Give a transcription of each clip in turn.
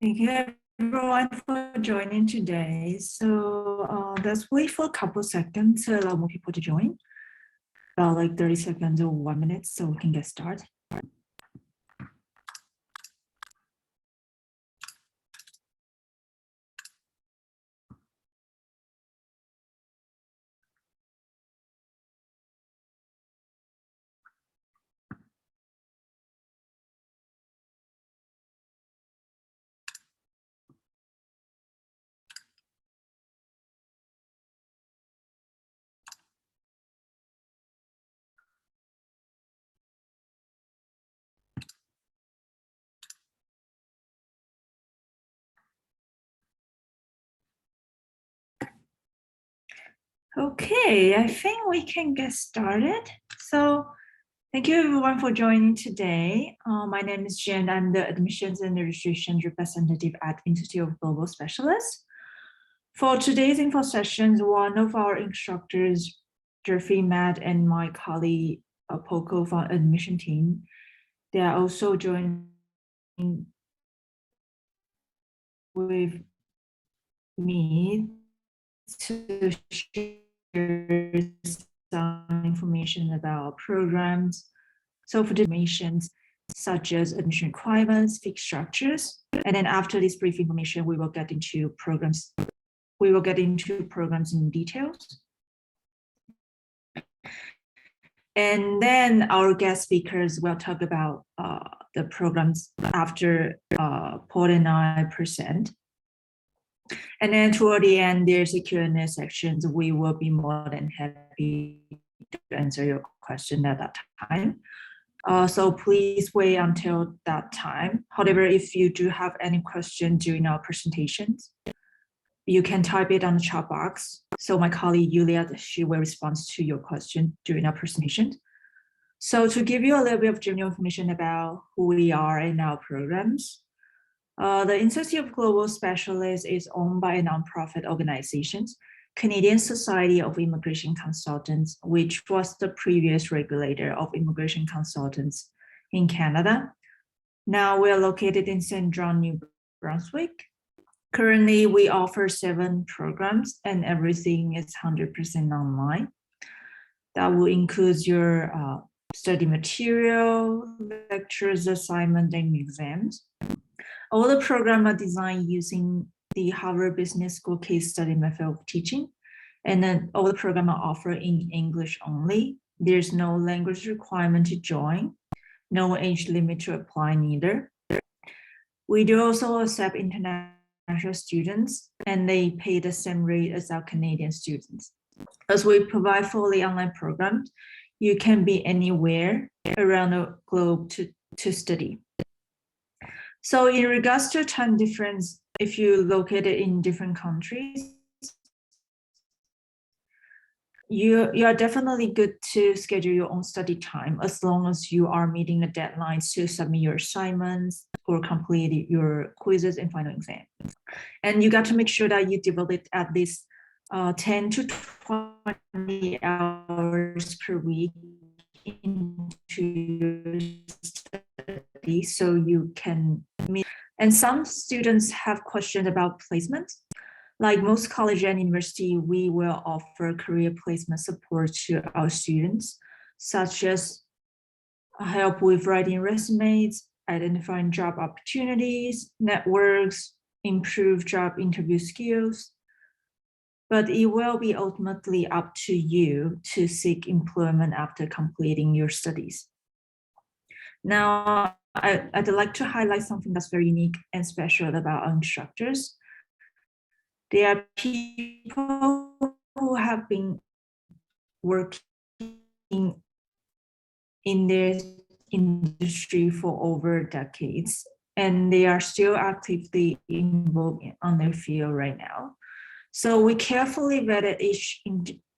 Thank you everyone for joining today. So let's wait for a couple seconds to allow more people to join. About like 30 seconds or 1 minute so we can get started. Okay, I think we can get started. So thank you everyone for joining today. My name is Jen. I'm the admissions and registrations representative at Institute of Global Specialists. For today's info sessions, one of our instructors, Geoffrey, Matt, and my colleague, Poco from admission team, they are also joining with me to share some information about programs. So for the information such as admission requirements, fee structures, and then after this brief information, we will get into programs. We will get into programs in details. And then our guest speakers will talk about the programs after Paul and I present. And then toward the end, there's a Q&A section. We will be more than happy to answer your question at that time. So please wait until that time. However, if you do have any question during our presentations, you can type it on the chat box. So my colleague Julia, she will respond to your question during our presentation. So to give you a little bit of general information about who we are and our programs, the Institute of Global Specialists is owned by a nonprofit organization, Canadian Society of Immigration Consultants, which was the previous regulator of immigration consultants in Canada. Now we're located in St. John, New Brunswick. Currently, we offer 7 programs and everything is 100% online. That will include your study material, lectures, assignments, and exams. All the programs are designed using the Harvard Business School case study method of teaching. And then all the programs are offered in English only. There's no language requirement to join, no age limit to apply neither. We do also accept international students and they pay the same rate as our Canadian students. As we provide fully online programs, you can be anywhere around the globe to study. So in regards to time difference, if you're located in different countries, you are definitely good to schedule your own study time as long as you are meeting the deadlines to submit your assignments or complete your quizzes and final exams. And you got to make sure that you devote at least 10 to 20 hours per week into your study so you can meet. And some students have questions about placement. Like most college and university, we will offer career placement support to our students, such as help with writing resumes, identifying job opportunities, networks, improve job interview skills. But it will be ultimately up to you to seek employment after completing your studies. Now, I'd like to highlight something that's very unique and special about our instructors. They are people who have been working in this industry for over decades, and they are still actively involved on their field right now. So we carefully vetted each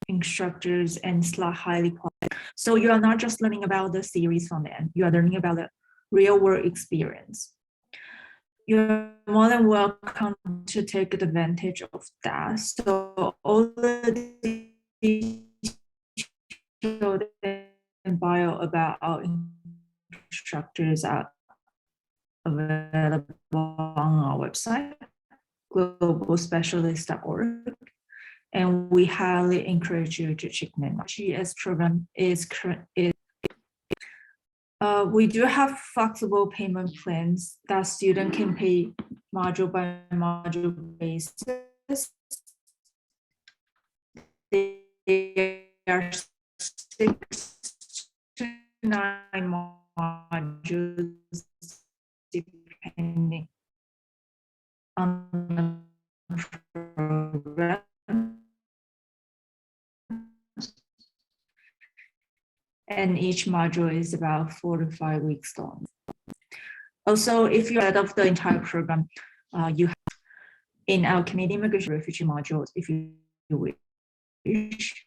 instructors and slot highly qualified. So you are not just learning about the theories from them, you are learning about the real world experience. You're more than welcome to take advantage of that. So all the details and bio about our instructors are available on our website, globalspecialist.org. And we highly encourage you to check them out. IGS program we do have flexible payment plans that students can pay module by module basis. They are 6 to 9 modules depending on the program. And each module is about 4 to 5 weeks long. Also, if you're out of the entire program, you have in our Canadian Immigration Refugee modules, if you wish.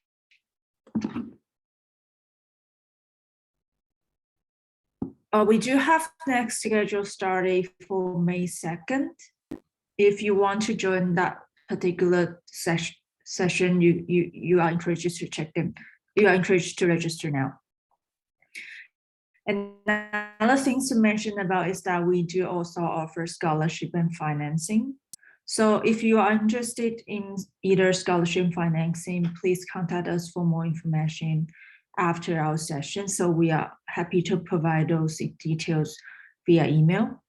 We do have next schedule start date for May 2nd. If you want to join that particular session, you are encouraged to check them. You are encouraged to register now. And another thing to mention about is that we do also offer scholarship and financing. So if you are interested in either scholarship and financing, please contact us for more information after our session. So we are happy to provide those details via email.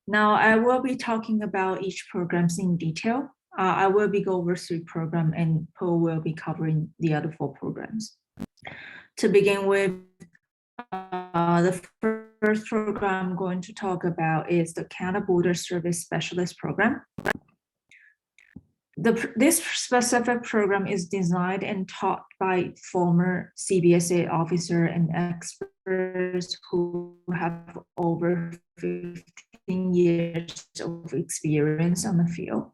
Now I will be talking about each program in detail. I will be going over 3 programs and Paul will be covering the other 4 programs. To begin with, the first program I'm going to talk about is the Canada Border Service Specialist Program. This specific program is designed and taught by former CBSA officers and experts who have over 15 years of experience on the field.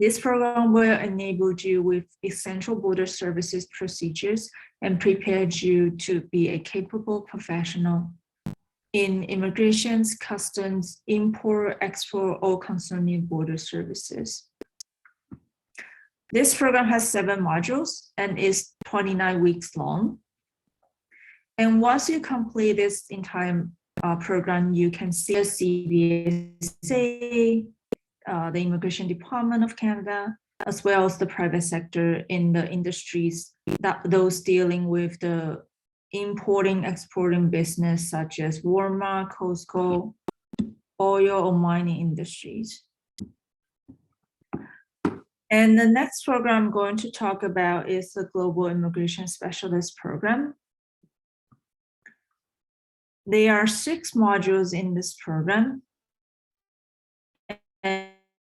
This program will enable you with essential border services procedures and prepare you to be a capable professional in immigration, customs, import, export, or concerning border services. This program has 7 modules and is 29 weeks long. And once you complete this entire program, you can see the CBSA, the Immigration Department of Canada, as well as the private sector in the industries that those dealing with the importing, exporting business such as Walmart, Costco, oil or mining industries. And the next program I'm going to talk about is the Global Immigration Specialist Program. There are 6 modules in this program.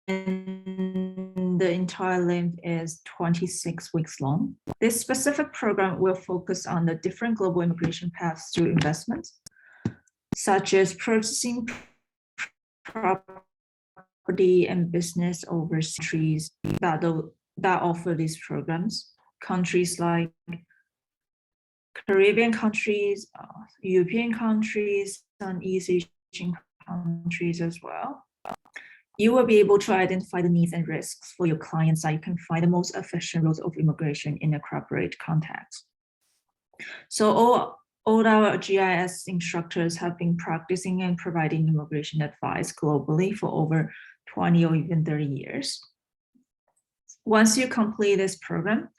And the entire length is 26 weeks long. This specific program will focus on the different global immigration paths through investments, such as purchasing property and business overseas that offer these programs. Countries like Caribbean countries, European countries, and East Asian countries as well. You will be able to identify the needs and risks for your clients so you can find the most efficient routes of immigration in a corporate context. So all our GIS instructors have been practicing and providing immigration advice globally for over 20 or even 30 years. Once you complete this program,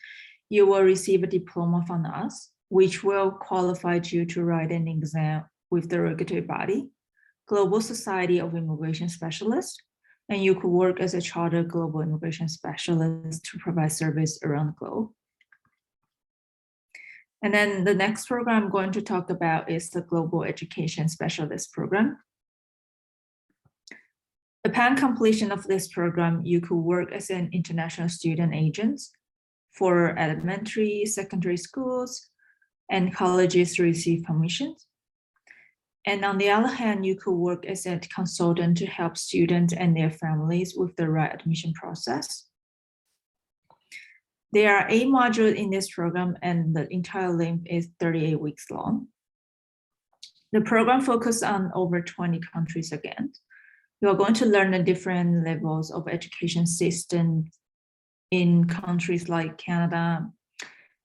you will receive a diploma from us, which will qualify you to write an exam with the regulatory body, Global Society of Immigration Specialists, and you could work as a chartered global immigration specialist to provide service around the globe. And then the next program I'm going to talk about is the Global Education Specialist Program. Upon completion of this program, you could work as an international student agent for elementary, secondary schools, and colleges to receive permissions. And on the other hand, you could work as a consultant to help students and their families with the right admission process. There are 8 modules in this program and the entire length is 38 weeks long. The program focuses on over 20 countries again. You are going to learn the different levels of education systems in countries like Canada,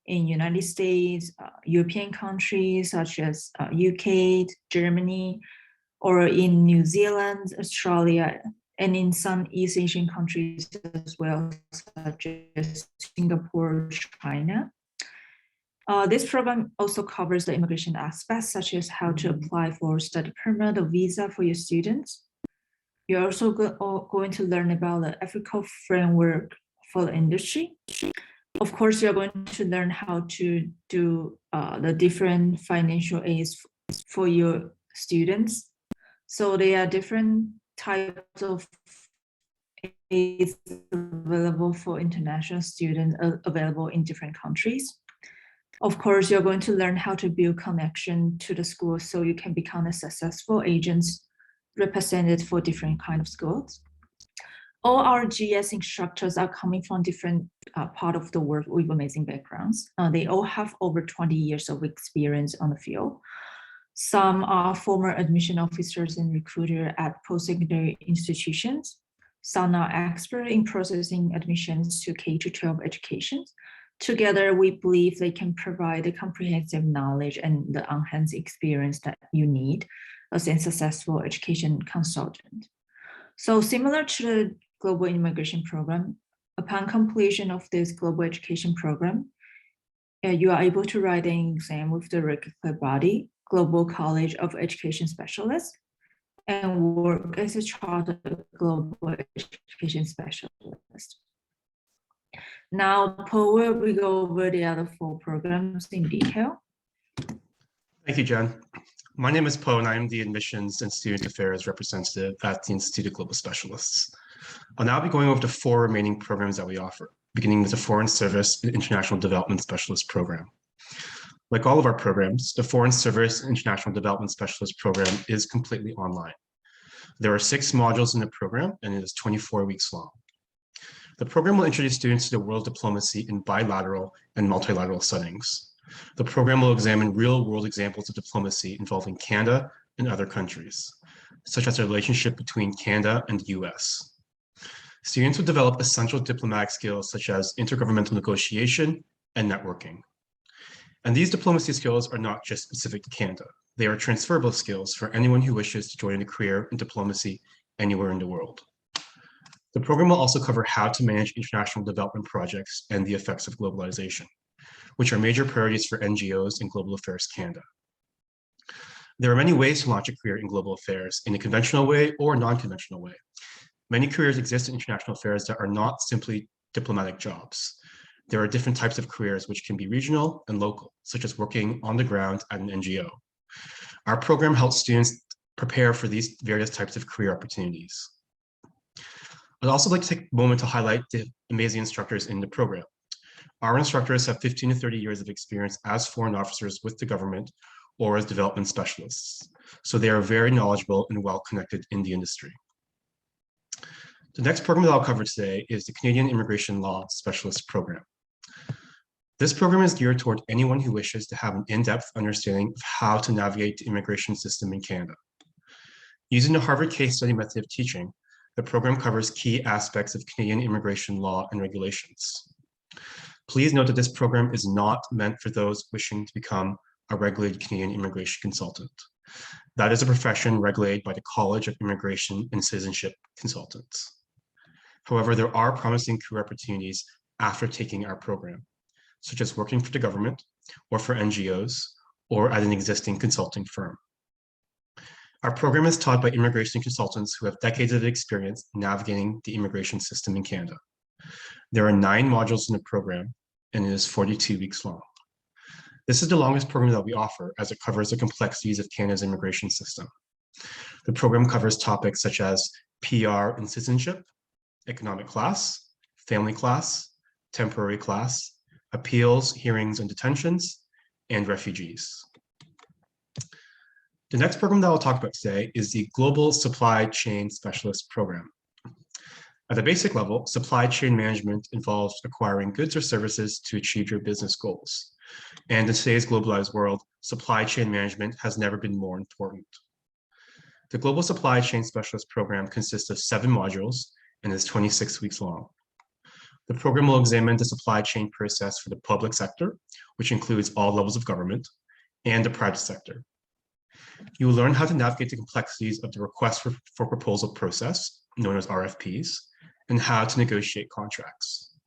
in United States, European countries such as UK, Germany, or in New Zealand, Australia, and in some East Asian countries as well, such as Singapore, China. This program also covers the immigration aspects, such as how to apply for study permit or visa for your students. You're also going to learn about the ethical framework for the industry. Of course, you're going to learn how to do the different financial aids for your students. So there are different types of aids available for international students available in different countries. Of course, you're going to learn how to build connection to the school so you can become a successful agent represented for different kind of schools. All our GS instructors are coming from different part of the world with amazing backgrounds. They all have over 20 years of experience on the field. Some are former admission officers and recruiters at post-secondary institutions. Some are experts in processing admissions to K-12 education. Together, we believe they can provide the comprehensive knowledge and the enhanced experience that you need as a successful education consultant. So similar to the global immigration program, upon completion of this global education program, you are able to write an exam with the regular body, Global College of Education Specialists, and work as a chartered global education specialist. Now, Paul will go over the other 4 programs in detail. Thank you, Jen. My name is Po, and I am the Admissions and Student Affairs Representative at the Institute of Global Specialists. I'll now be going over the 4 remaining programs that we offer, beginning with the Foreign Service and International Development Specialist Program. Like all of our programs, the Foreign Service and International Development Specialist Program is completely online. There are 6 modules in the program, and it is 24 weeks long. The program will introduce students to the world of diplomacy in bilateral and multilateral settings. The program will examine real-world examples of diplomacy involving Canada and other countries, such as the relationship between Canada and the US. Students will develop essential diplomatic skills such as intergovernmental negotiation and networking. And these diplomacy skills are not just specific to Canada. They are transferable skills for anyone who wishes to join a career in diplomacy anywhere in the world. The program will also cover how to manage international development projects and the effects of globalization, which are major priorities for NGOs in Global Affairs Canada. There are many ways to launch a career in global affairs in a conventional way or non-conventional way. Many careers exist in international affairs that are not simply diplomatic jobs. There are different types of careers which can be regional and local, such as working on the ground at an NGO. Our program helps students prepare for these various types of career opportunities. I'd also like to take a moment to highlight the amazing instructors in the program. Our instructors have 15 to 30 years of experience as foreign officers with the government or as development specialists, so they are very knowledgeable and well-connected in the industry. The next program that I'll cover today is the Canadian Immigration Law Specialist Program. This program is geared toward anyone who wishes to have an in-depth understanding of how to navigate the immigration system in Canada. Using the Harvard case study method of teaching, the program covers key aspects of Canadian immigration law and regulations. Please note that this program is not meant for those wishing to become a regulated Canadian immigration consultant. That is a profession regulated by the College of Immigration and Citizenship Consultants. However, there are promising career opportunities after taking our program, such as working for the government or for NGOs or at an existing consulting firm. Our program is taught by immigration consultants who have decades of experience navigating the immigration system in Canada. There are 9 modules in the program, and it is 42 weeks long. This is the longest program that we offer, as it covers the complexities of Canada's immigration system. The program covers topics such as PR and citizenship, economic class, family class, temporary class, appeals, hearings, and detentions, and refugees. The next program that I'll talk about today is the Global Supply Chain Specialist Program. At the basic level, supply chain management involves acquiring goods or services to achieve your business goals. And in today's globalized world, supply chain management has never been more important. The Global Supply Chain Specialist Program consists of 7 modules and is 26 weeks long. The program will examine the supply chain process for the public sector, which includes all levels of government, and the private sector. You will learn how to navigate the complexities of the request for proposal process, known as RFPs, and how to negotiate contracts.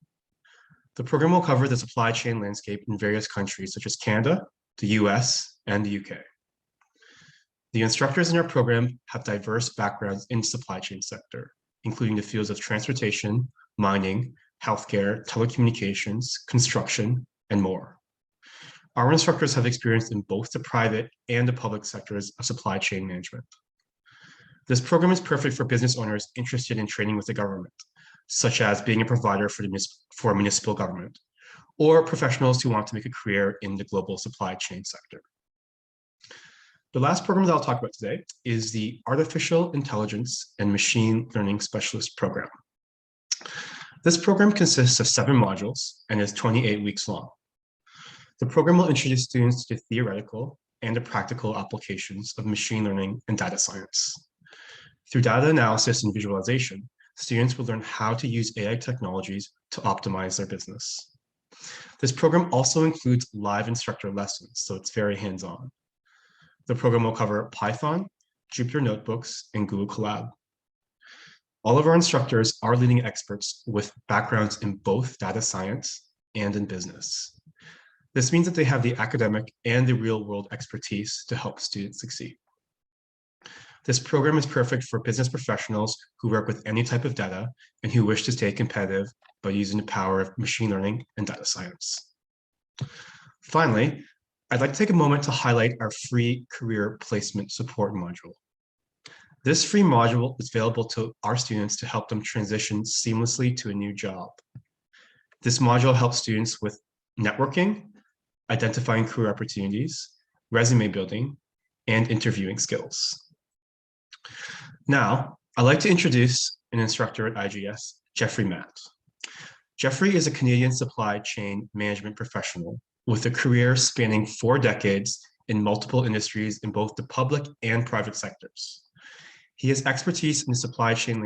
The program will cover the supply chain landscape in various countries such as Canada, the US, and the UK. The instructors in our program have diverse backgrounds in the supply chain sector, including the fields of transportation, mining, healthcare, telecommunications, construction, and more. Our instructors have experience in both the private and the public sectors of supply chain management. This program is perfect for business owners interested in training with the government, such as being a provider for a municipal government, or professionals who want to make a career in the global supply chain sector. The last program that I'll talk about today is the Artificial Intelligence and Machine Learning Specialist Program. This program consists of 7 modules and is 28 weeks long. The program will introduce students to the theoretical and the practical applications of machine learning and data science. Through data analysis and visualization, students will learn how to use AI technologies to optimize their business. This program also includes live instructor lessons, so it's very hands-on. The program will cover Python, Jupyter Notebooks, and Google Colab. All of our instructors are leading experts with backgrounds in both data science and in business. This means that they have the academic and the real-world expertise to help students succeed. This program is perfect for business professionals who work with any type of data and who wish to stay competitive by using the power of machine learning and data science. Finally, I'd like to take a moment to highlight our free career placement support module. This free module is available to our students to help them transition seamlessly to a new job. This module helps students with networking, identifying career opportunities, resume building, and interviewing skills. Now, I'd like to introduce an instructor at IGS, Geoffrey Matt. Geoffrey is a Canadian supply chain management professional with a career spanning 4 decades in multiple industries in both the public and private sectors. He has expertise in the supply chain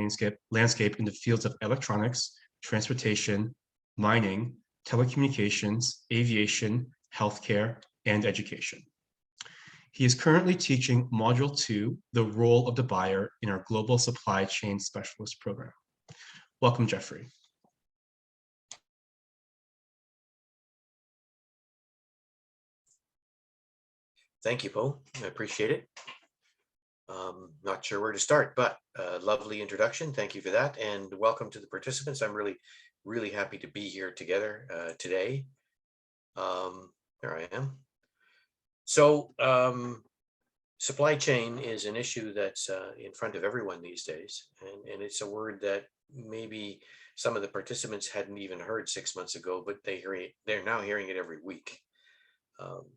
landscape in the fields of electronics, transportation, mining, telecommunications, aviation, healthcare, and education. He is currently teaching Module 2, The Role of the Buyer, in our Global Supply Chain Specialist program. Welcome, Geoffrey. Thank you, Poe. I appreciate it. Not sure where to start, but lovely introduction. Thank you for that. And welcome to the participants. I'm really happy to be here together today. There I am. So supply chain is an issue that's in front of everyone these days. And it's a word that maybe some of the participants hadn't even heard 6 months ago, but they're now hearing it every week.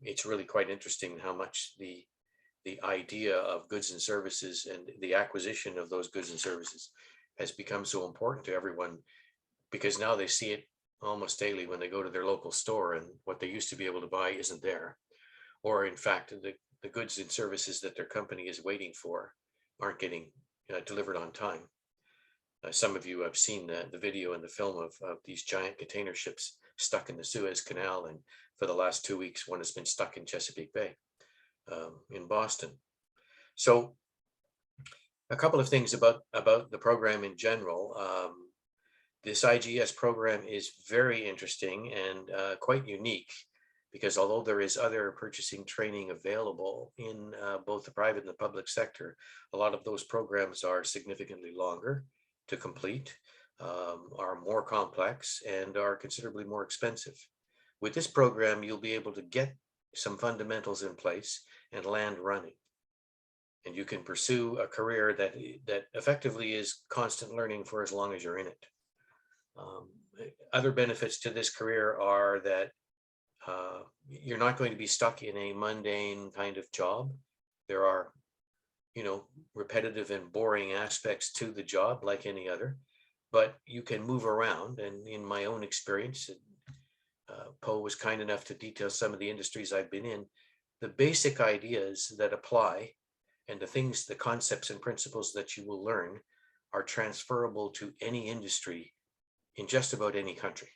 It's really quite interesting how much the idea of goods and services and the acquisition of those goods and services has become so important to everyone, because now they see it almost daily when they go to their local store, and what they used to be able to buy isn't there. Or in fact, the goods and services that their company is waiting for aren't getting delivered on time. Some of you have seen the video and the film of these giant container ships stuck in the Suez Canal, and for the last 2 weeks, one has been stuck in Chesapeake Bay in Boston. So a couple of things about the program in general. This IGS program is very interesting and quite unique, because although there is other purchasing training available in both the private and the public sector, a lot of those programs are significantly longer to complete, are more complex, and are considerably more expensive. With this program, you'll be able to get some fundamentals in place and land running. And you can pursue a career that effectively is constant learning for as long as you're in it. Other benefits to this career are that you're not going to be stuck in a mundane kind of job. There are, repetitive and boring aspects to the job like any other, but you can move around. And in my own experience, Poe was kind enough to detail some of the industries I've been in. The basic ideas that apply and the concepts and principles that you will learn are transferable to any industry in just about any country.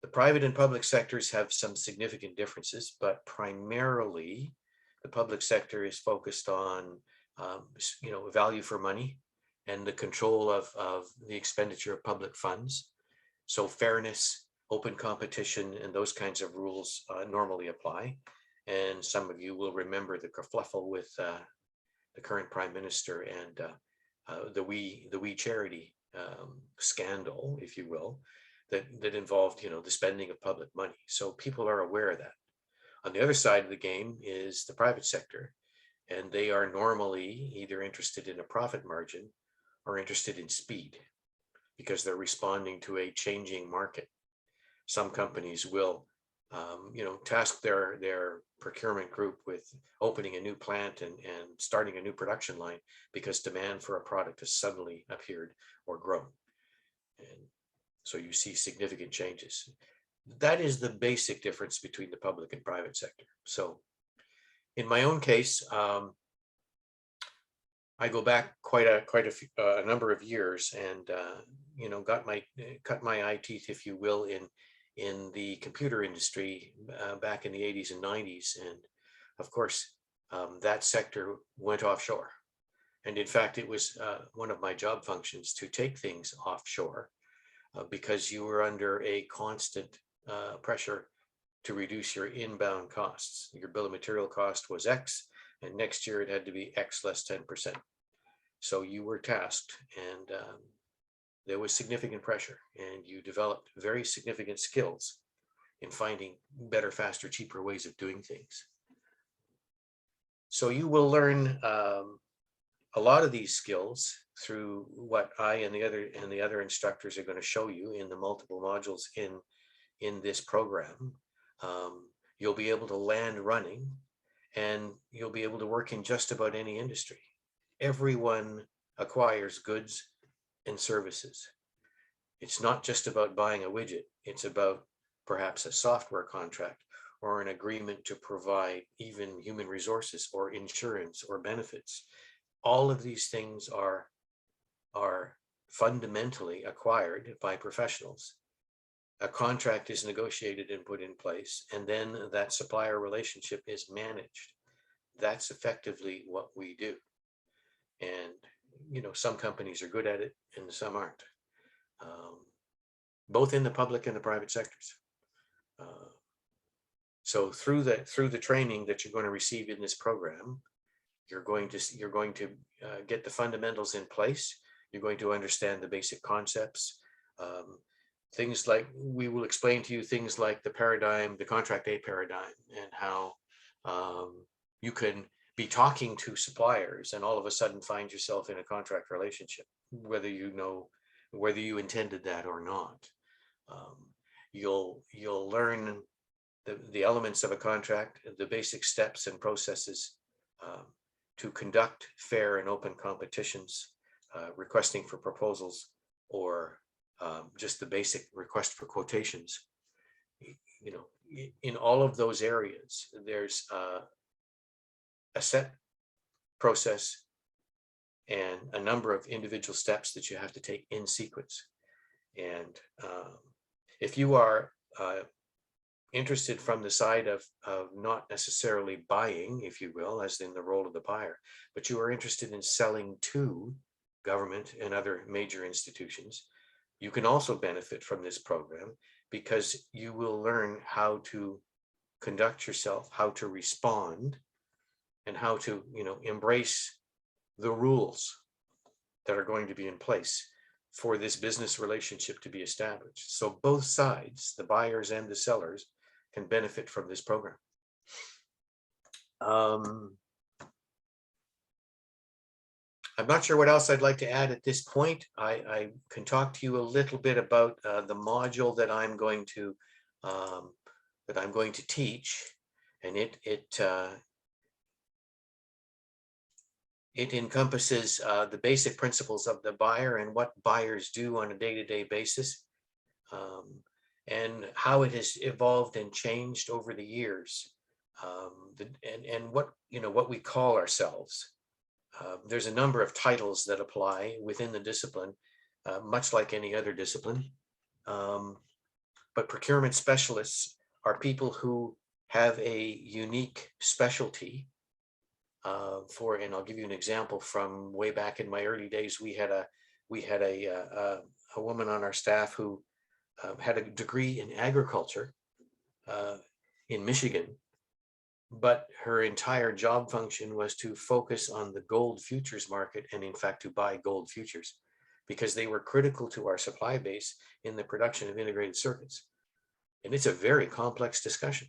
The private and public sectors have some significant differences, but primarily The public sector is focused on, value for money and the control of the expenditure of public funds. So fairness, open competition, and those kinds of rules normally apply. And some of you will remember the kerfluffle with the current Prime Minister and the We Charity scandal, if you will, that involved, the spending of public money. So people are aware of that. On the other side of the game is the private sector, and they are normally either interested in a profit margin or interested in speed because they're responding to a changing market. Some companies will, task their procurement group with opening a new plant and starting a new production line because demand for a product has suddenly appeared or grown. And so you see significant changes. That is the basic difference between the public and private sector. So in my own case, I go back quite a number of years and, cut my eye teeth, if you will, in the computer industry back in the 80s and 90s. And of course, that sector went offshore. And in fact, it was one of my job functions to take things offshore because you were under a constant pressure to reduce your inbound costs. Your bill of material cost was X, and next year it had to be X less 10%. So you were tasked, and there was significant pressure, and you developed very significant skills in finding better, faster, cheaper ways of doing things. So you will learn a lot of these skills through what I and the other instructors are going to show you in the multiple modules in this program. You'll be able to land running, and you'll be able to work in just about any industry. Everyone acquires goods and services. It's not just about buying a widget. It's about perhaps a software contract or an agreement to provide even human resources or insurance or benefits. All of these things are fundamentally acquired by professionals. A contract is negotiated and put in place, and then that supplier relationship is managed. That's effectively what we do. And, some companies are good at it and some aren't, both in the public and the private sectors. So through the training that you're going to receive in this program, you're going to get the fundamentals in place. You're going to understand the basic concepts. Things like, we will explain to you things like the contract A paradigm, and how you can be talking to suppliers and all of a sudden find yourself in a contract relationship, whether you intended that or not. You'll learn the elements of a contract, the basic steps and processes to conduct fair and open competitions, requesting for proposals, or just the basic request for quotations. In all of those areas, there's a set process and a number of individual steps that you have to take in sequence. And if you are interested from the side of not necessarily buying, if you will, as in the role of the buyer, but you are interested in selling to government and other major institutions, you can also benefit from this program, because you will learn how to conduct yourself, how to respond, and how to, embrace the rules that are going to be in place for this business relationship to be established. So both sides, the buyers and the sellers, can benefit from this program. I'm not sure what else I'd like to add at this point. I can talk to you a little bit about the module that I'm going to teach, and it encompasses the basic principles of the buyer and what buyers do on a day-to-day basis, and how it has evolved and changed over the years, and what we call ourselves. There's a number of titles that apply within the discipline, much like any other discipline. But procurement specialists are people who have a unique specialty and I'll give you an example from way back in my early days. We had a woman on our staff who had a degree in agriculture in Michigan, but her entire job function was to focus on the gold futures market, and in fact to buy gold futures, because they were critical to our supply base in the production of integrated circuits. And it's a very complex discussion.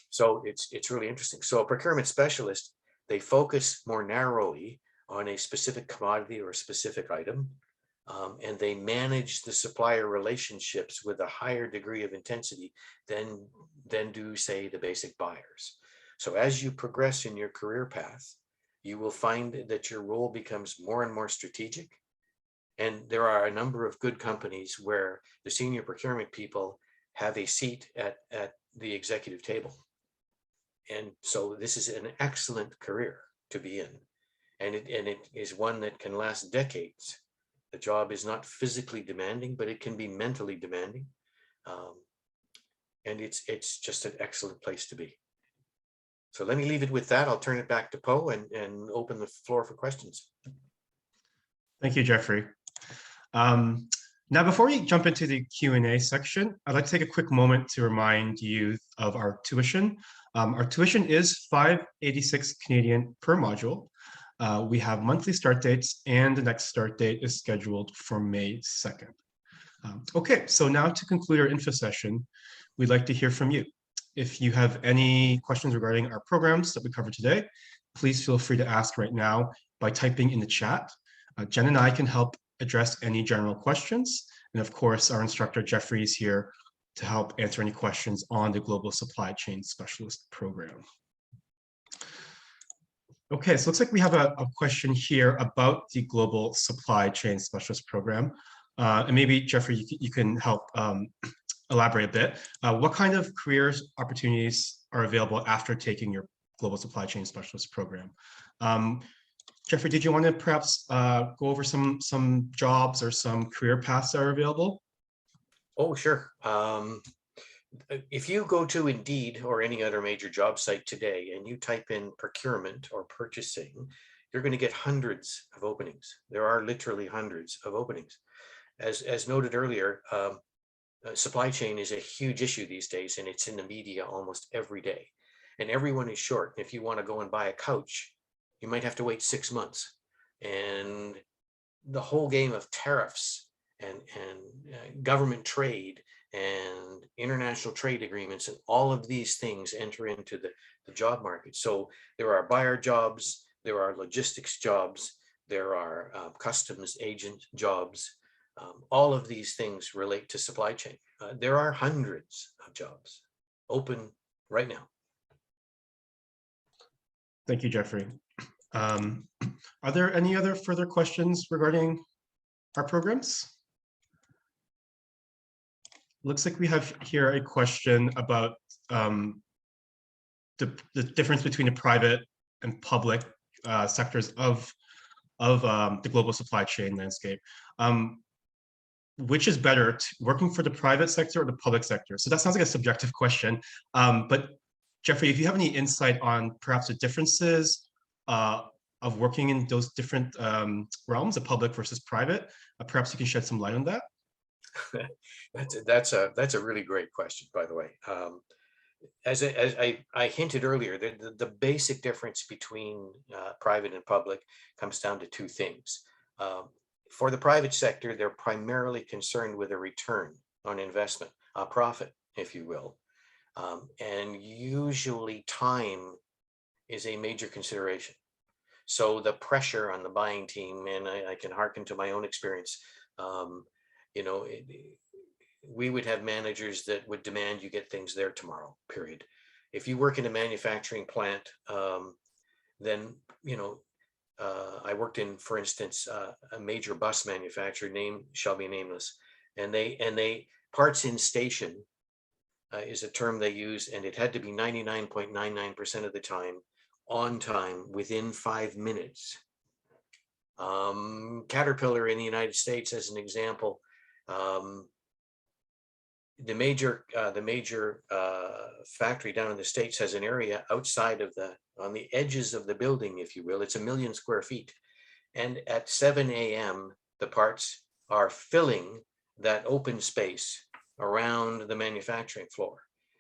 So it's really interesting. So a procurement specialist, they focus more narrowly on a specific commodity or a specific item, and they manage the supplier relationships with a higher degree of intensity than do, say, the basic buyers. So as you progress in your career path, you will find that your role becomes more and more strategic. And there are a number of good companies where the senior procurement people have a seat at the executive table. And so this is an excellent career to be in. And it is one that can last decades. The job is not physically demanding, but it can be mentally demanding. And it's just an excellent place to be. So let me leave it with that. I'll turn it back to Poe and open the floor for questions. Thank you, Geoffrey. Now, before we jump into the Q&A section, I'd like to take a quick moment to remind you of our tuition. Our tuition is $586 Canadian per module. We have monthly start dates, and the next start date is scheduled for May 2nd. Okay, so now to conclude our info session, we'd like to hear from you. If you have any questions regarding our programs that we covered today, please feel free to ask right now by typing in the chat. Jen and I can help address any general questions. And of course, our instructor, Geoffrey, is here to help answer any questions on the Global Supply Chain Specialist program. Okay, so it looks like we have a question here about the Global Supply Chain Specialist program. And maybe, Geoffrey, you can help elaborate a bit. What kind of careers opportunities are available after taking your Global Supply Chain Specialist program? Geoffrey, did you want to perhaps go over some jobs or some career paths that are available? Oh, sure. If you go to Indeed or any other major job site today and you type in procurement or purchasing, you're going to get hundreds of openings. There are literally hundreds of openings. As noted earlier, supply chain is a huge issue these days, and it's in the media almost every day. And everyone is short. If you want to go and buy a couch, you might have to wait 6 months. And the whole game of tariffs and government trade and international trade agreements and all of these things enter into the job market. So there are buyer jobs, there are logistics jobs, there are customs agent jobs. All of these things relate to supply chain. There are hundreds of jobs open right now. Thank you, Geoffrey. Are there any other further questions regarding our programs? Looks like we have here a question about the difference between the private and public sectors of the global supply chain landscape. Which is better, working for the private sector or the public sector? So that sounds like a subjective question. But Geoffrey, if you have any insight on perhaps the differences of working in those different realms, the public versus private, perhaps you can shed some light on that. That's a really great question, by the way. As I hinted earlier, the basic difference between private and public comes down to two things. For the private sector, they're primarily concerned with a return on investment, a profit, if you will. And usually time is a major consideration. So the pressure on the buying team, and I can hearken to my own experience, you know, we would have managers that would demand you get things there tomorrow, period. If you work in a manufacturing plant, then, you know, I worked in, for instance, a major bus manufacturer, name shall be nameless, and they parts in station is a term they use, and it had to be 99.99% of the time on time within 5 minutes. Caterpillar in the United States, as an example, the major factory down in the States has an area outside of on the edges of the building, if you will. It's 1 million square feet. And at 7 a.m., the parts are filling that open space around the manufacturing floor.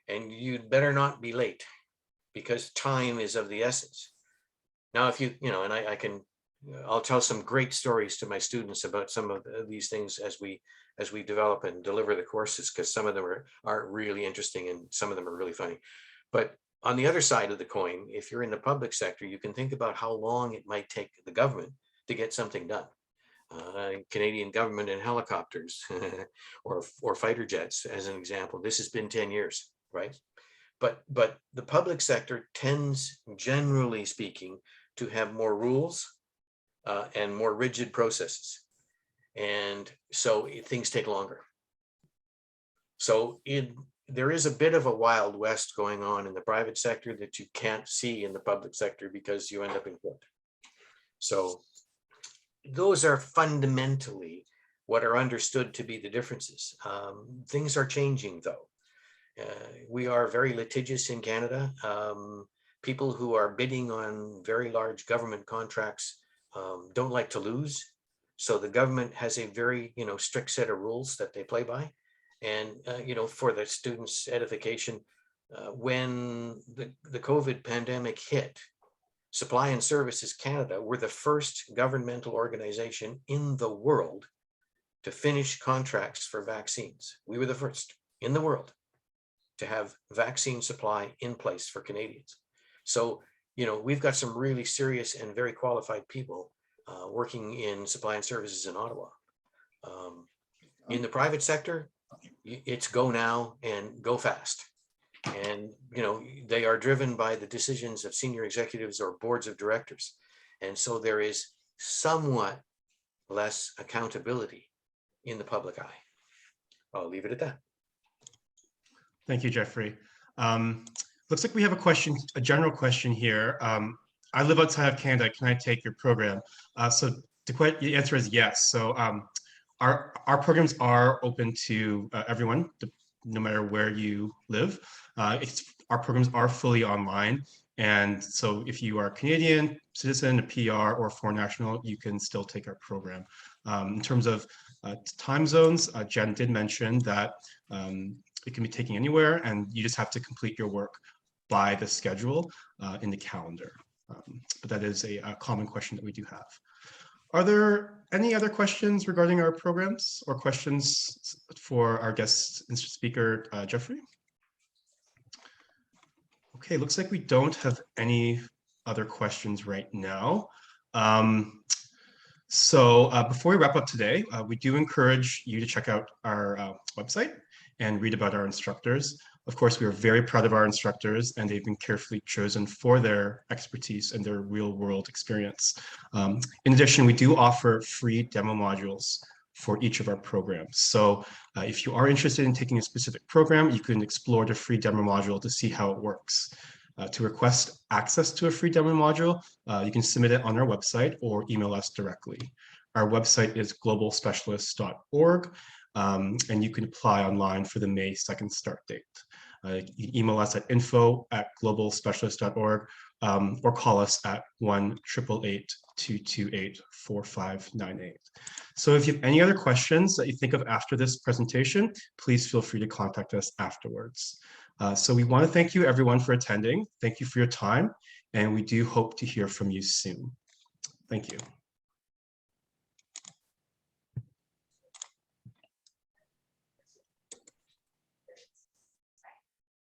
And you'd better not be late, because time is of the essence. Now, if and I'll tell some great stories to my students about some of these things as we develop and deliver the courses, because some of them are really interesting and some of them are really funny. But on the other side of the coin, if you're in the public sector, you can think about how long it might take the government to get something done. Canadian government and helicopters or fighter jets, as an example. This has been 10 years, right? But the public sector tends, generally speaking, to have more rules and more rigid processes. And so things take longer. So there is a bit of a Wild West going on in the private sector that you can't see in the public sector, because you end up in court. So those are fundamentally what are understood to be the differences. Things are changing, though. We are very litigious in Canada. People who are bidding on very large government contracts don't like to lose. So the government has a very, strict set of rules that they play by. And, for the students' edification, when the COVID pandemic hit, Supply and Services Canada were the first governmental organization in the world to finish contracts for vaccines. We were the first in the world to have vaccine supply in place for Canadians. So, we've got some really serious and very qualified people working in supply and services in Ottawa. In the private sector, it's go now and go fast. And, they are driven by the decisions of senior executives or boards of directors. And so there is somewhat less accountability in the public eye. I'll leave it at that. Thank you, Geoffrey. Looks like we have a general question here. I live outside of Canada. Can I take your program? So the answer is yes. So our programs are open to everyone, no matter where you live. Our programs are fully online. And so if you are a Canadian citizen, a PR, or a foreign national, you can still take our program. In terms of time zones, Jen did mention that it can be taken anywhere, and you just have to complete your work by the schedule in the calendar. But that is a common question that we do have. Are there any other questions regarding our programs or questions for our guest speaker, Geoffrey? Okay, looks like we don't have any other questions right now. So before we wrap up today, we do encourage you to check out our website and read about our instructors. Of course, we are very proud of our instructors, and they've been carefully chosen for their expertise and their real-world experience. In addition, we do offer free demo modules for each of our programs. So if you are interested in taking a specific program, you can explore the free demo module to see how it works. To request access to a free demo module, you can submit it on our website or email us directly. Our website is globalspecialist.org. And you can apply online for the May 2nd start date. You can email us at info@globalspecialist.org or call us at 1-888-228-4598. So if you have any other questions that you think of after this presentation, please feel free to contact us afterwards. So we want to thank you everyone for attending. Thank you for your time, and we do hope to hear from you soon. Thank you.